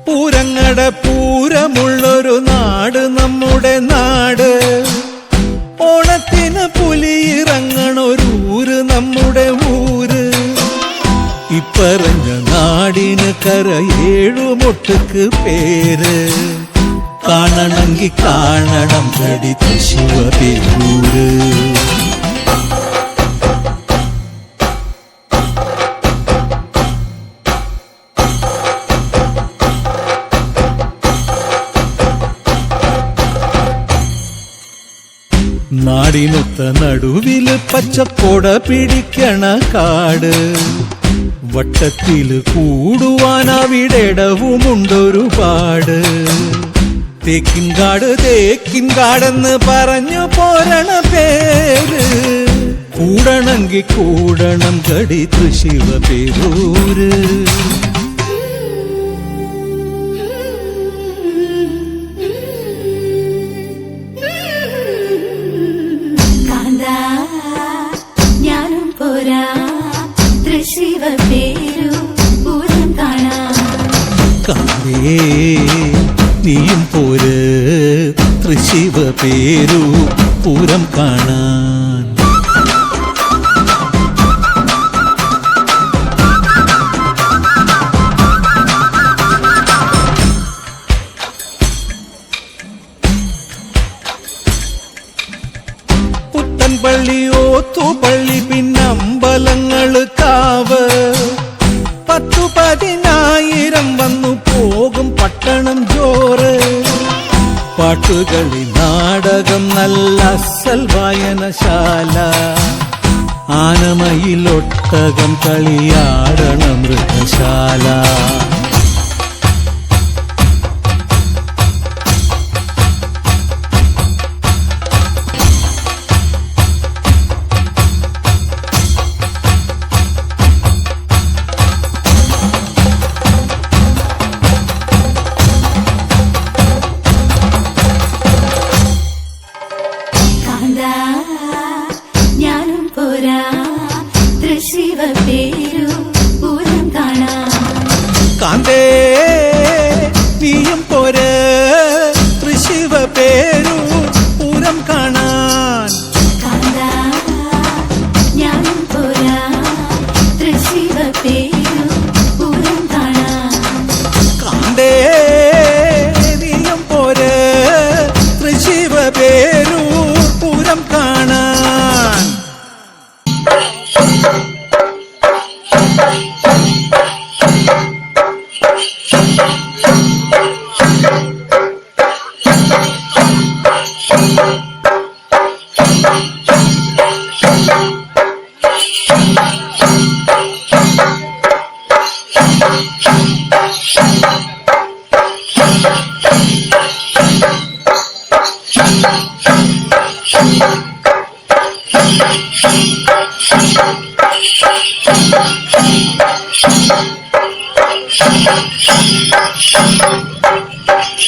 പൂരങ്ങടെ പൂരമുള്ളൊരു നാട് നമ്മുടെ നാട്. ഓണത്തിന് പുലിയിറങ്ങണൊരൂര് നമ്മുടെ ഊര്. ഇപ്പറഞ്ഞ നാടിന് കരയേഴുമൊട്ടുക്ക് പേര്. കാണണമെങ്കി കാണണം ഗടി ശിവപേരൂര്. നാടിനൊത്ത നടുവില് പച്ചക്കൊട പിടിക്കണ കാട്. വട്ടത്തില് കൂടുവാൻ അവിടെടവുമുണ്ടൊരുപാട്. തേക്കിൻകാട് തേക്കിൻകാടെന്ന് പറഞ്ഞു പോരണ പേര്. കൂടണമെങ്കിൽ കൂടണം ഗടി ശിവപേരൂര്. ഞാനും പോരാ ശിവപേരു പൂരം കാണാൻ. കാവേ നീയും പോര് ശിവപേരു പൂരം കാണാൻ. പുത്തൻപള്ളി ഓത്തുപള്ളി പിന്നമ്പലങ്ങള് കാവ്. 10,000-10,000 വന്നു പോകും പട്ടണം ജോറ്. പാട്ടുകളി നാടകം നല്ല അസൽ വായനശാല. ആനമയിലൊട്ടകം കളിയാടണ മൃഗശാല. ഞാനും പോരാ ശിവപേരു പൂരം കാണാൻ. കാന്തേ നീയും പോര് ശിവപേരു പൂരം കാണാൻ. ഞാനും പോരാ ശിവപേരു പൂരം കാണാൻ. കാന്തേ നീയും പോര് ശിവപേരു പൂരം കാണാൻ. Thank you.